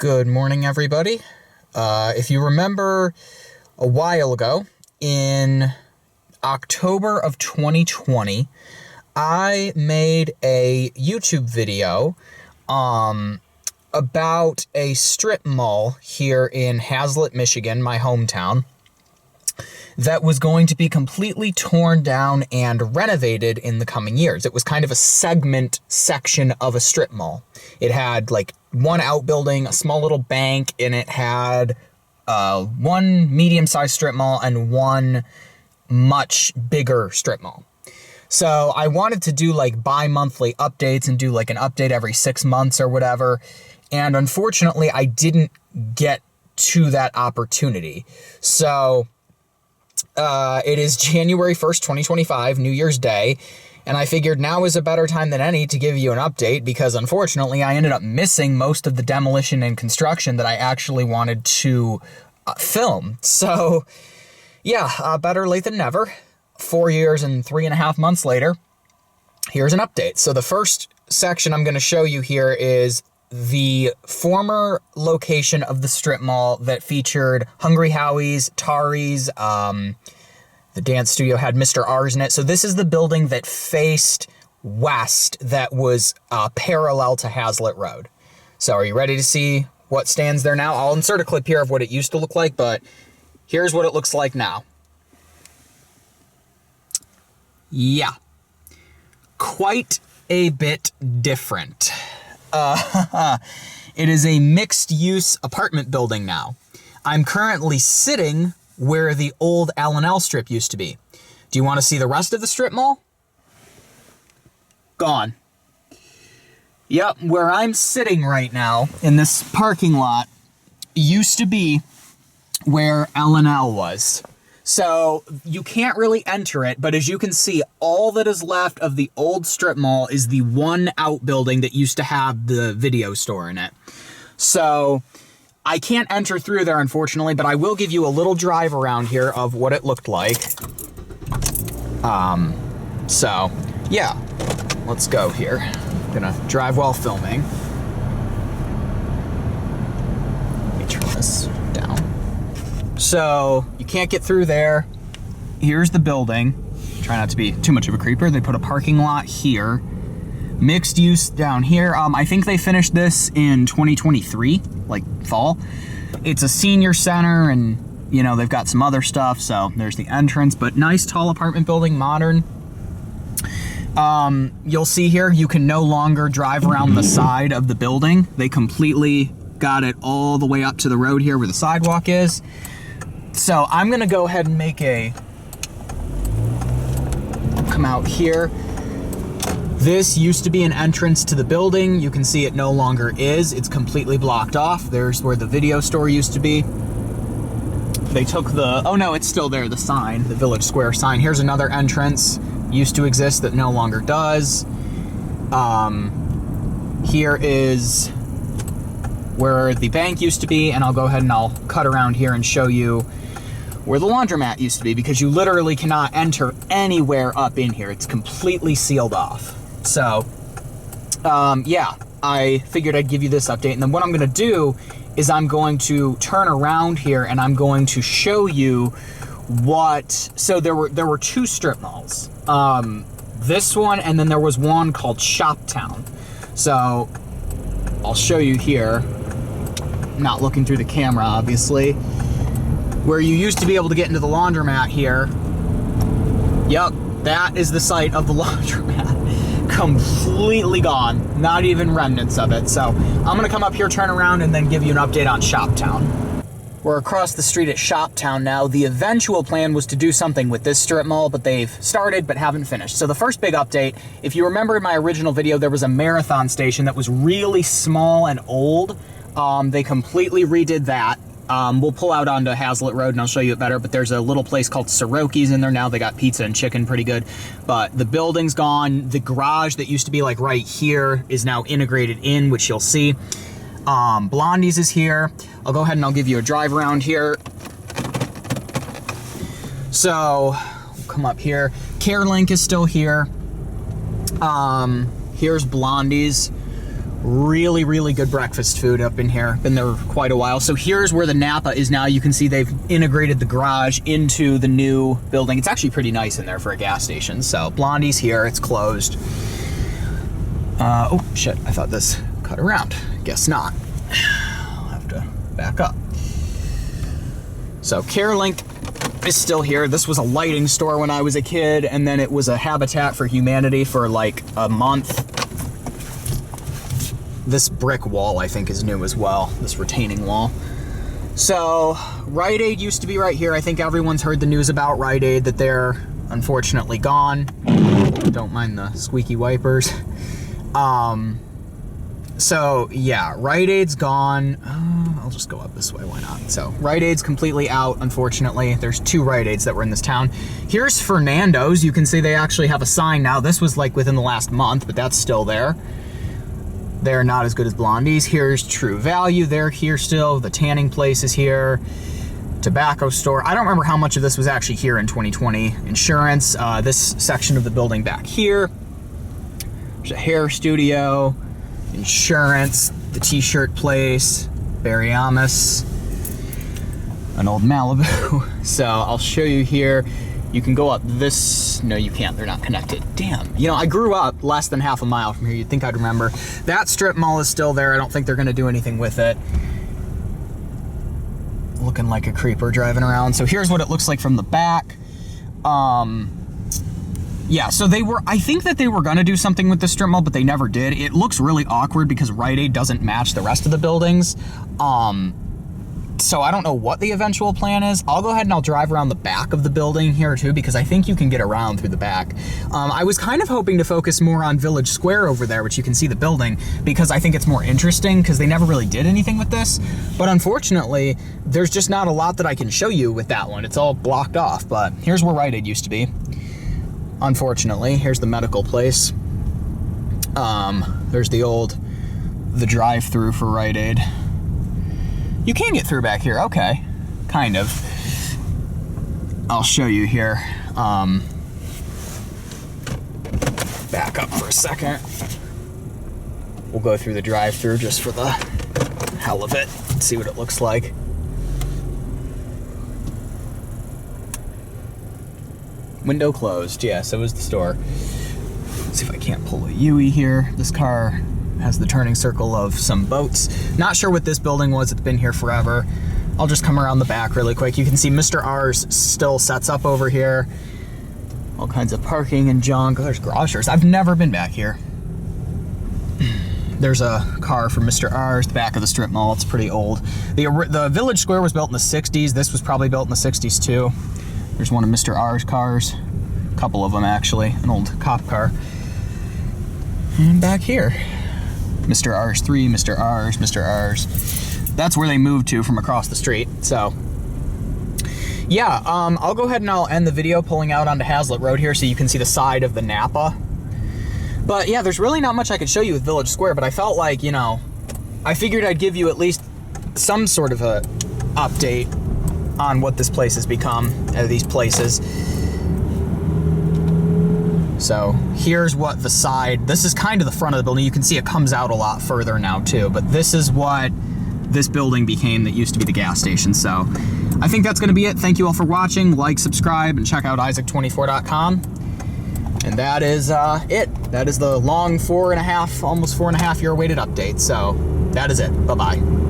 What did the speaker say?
Good morning, everybody. If you remember a while ago, in October of 2020, I made a YouTube video about a strip mall here in Haslett, Michigan, my hometown, that was going to be completely torn down and renovated in the coming years. It was kind of a section of a strip mall. It had like one outbuilding, a small little bank, and it had one medium-sized strip mall and one much bigger strip mall. So I wanted to do like bi-monthly updates and do like an update every 6 months or whatever. And unfortunately, I didn't get to that opportunity. So it is January 1st, 2025, New Year's Day, and I figured now is a better time than any to give you an update because unfortunately I ended up missing most of the demolition and construction that I actually wanted to film. So yeah, better late than never. 4 years and 3.5 months later, here's an update. So the first section I'm going to show you here is the former location of the strip mall that featured Hungry Howie's, Tari's, the dance studio had Mr. R's in it. So this is the building that faced west that was parallel to Haslett Road. So are you ready to see what stands there now? I'll insert a clip here of what it used to look like, but here's what it looks like now. Yeah, quite a bit different. It is a mixed-use apartment building now. I'm currently sitting where the old L&L strip used to be. Do you want to see the rest of the strip mall? Gone. Yep, where I'm sitting right now in this parking lot used to be where L&L was. So you can't really enter it, but as you can see, all that is left of the old strip mall is the one outbuilding that used to have the video store in it. So I can't enter through there, unfortunately, but I will give you a little drive around here of what it looked like. So yeah, let's go here. I'm gonna drive while filming. Let me turn this down. So you can't get through there. Here's the building. Try not to be too much of a creeper. They put a parking lot here. Mixed use down here. I think they finished this in 2023, like fall. It's a senior center and, you know, they've got some other stuff. So there's the entrance, but nice tall apartment building, modern. You'll see here, you can no longer drive around the side of the building. They completely got it all the way up to the road here where the sidewalk is. So I'm gonna go ahead and come out here. This used to be an entrance to the building. You can see it no longer is. It's completely blocked off. There's where the video store used to be. They took oh no, it's still there, the sign, the Village Square sign. Here's another entrance, used to exist that no longer does. Here is where the bank used to be, and I'll go ahead and I'll cut around here and show you where the laundromat used to be, because you literally cannot enter anywhere up in here. It's completely sealed off. So, yeah, I figured I'd give you this update. And then what I'm going to do is I'm going to turn around here and I'm going to show you so there were two strip malls. This one, and then there was one called Shoptown. So I'll show you here. Not looking through the camera, obviously. Where you used to be able to get into the laundromat here. Yep, that is the site of the laundromat. Completely gone. Not even remnants of it. So I'm gonna come up here, turn around, and then give you an update on Shoptown. We're across the street at Shoptown now. The eventual plan was to do something with this strip mall, but they've started but haven't finished. So the first big update, if you remember in my original video, there was a marathon station that was really small and old. They completely redid that. We'll pull out onto Haslett Road and I'll show you it better, but there's a little place called Soroki's in there now. They got pizza and chicken pretty good, but the building's gone. The garage that used to be like right here is now integrated in, which you'll see. Blondie's is here. I'll go ahead and I'll give you a drive around here. So we'll come up here. CareLink is still here. Here's Blondie's. Really, really good breakfast food up in here. Been there quite a while. So here's where the Napa is now. You can see they've integrated the garage into the new building. It's actually pretty nice in there for a gas station. So Blondie's here, it's closed. Oh shit, I thought this cut around. Guess not. I'll have to back up. So CareLink is still here. This was a lighting store when I was a kid, and then it was a Habitat for Humanity for like a month. This brick wall, I think, is new as well, this retaining wall. So, Rite Aid used to be right here. I think everyone's heard the news about Rite Aid, that they're unfortunately gone. Don't mind the squeaky wipers. So, yeah, Rite Aid's gone. I'll just go up this way, why not? So, Rite Aid's completely out, unfortunately. There's 2 Rite Aids that were in this town. Here's Fernando's. You can see they actually have a sign now. This was like within the last month, but that's still there. They're not as good as Blondie's. Here's True Value. They're here still. The tanning place is here. Tobacco store. I don't remember how much of this was actually here in 2020. Insurance. This section of the building back here. There's a hair studio. Insurance. The t-shirt place. Barry Amos. An old Malibu. So I'll show you here. You can go up this, no you can't, they're not connected. Damn, you know, I grew up less than half a mile from here. You'd think I'd remember. That strip mall is still there. I don't think they're gonna do anything with it. Looking like a creeper driving around. So here's what it looks like from the back. Yeah, so I think that they were gonna do something with the strip mall, but they never did. It looks really awkward because Rite Aid doesn't match the rest of the buildings. So I don't know what the eventual plan is. I'll go ahead and I'll drive around the back of the building here too, because I think you can get around through the back. I was kind of hoping to focus more on Village Square over there, which you can see the building, because I think it's more interesting, because they never really did anything with this. But unfortunately, there's just not a lot that I can show you with that one. It's all blocked off, but here's where Rite Aid used to be. Unfortunately, here's the medical place. There's the drive-through for Rite Aid. You can get through back here, okay, kind of. I'll show you here. Back up for a second. We'll go through the drive-through just for the hell of it. See what it looks like. Window closed, yeah, so is the store. Let's see if I can't pull a Yui here. This car has the turning circle of some boats. Not sure what this building was. It's been here forever. I'll just come around the back really quick. You can see Mr. R's still sets up over here. All kinds of parking and junk. Oh, there's garage doors. I've never been back here. There's a car from Mr. R's, the back of the strip mall. It's pretty old. The Village Square was built in the 60s. This was probably built in the 60s too. There's one of Mr. R's cars. A couple of them actually. An old cop car. And back here, Mr. R's 3, Mr. R's, Mr. R's. That's where they moved to from across the street. So, yeah, I'll go ahead and I'll end the video pulling out onto Haslett Road here so you can see the side of the Napa. But yeah, there's really not much I could show you with Village Square, but I felt like, you know, I figured I'd give you at least some sort of a update on what this place has become, these places. So here's what the side, this is kind of the front of the building. You can see it comes out a lot further now too, but this is what this building became that used to be the gas station. So I think that's gonna be it. Thank you all for watching. Like, subscribe, and check out Isaac24.com. And that is it. That is the long almost 4.5 year awaited update. So that is it. Bye-bye.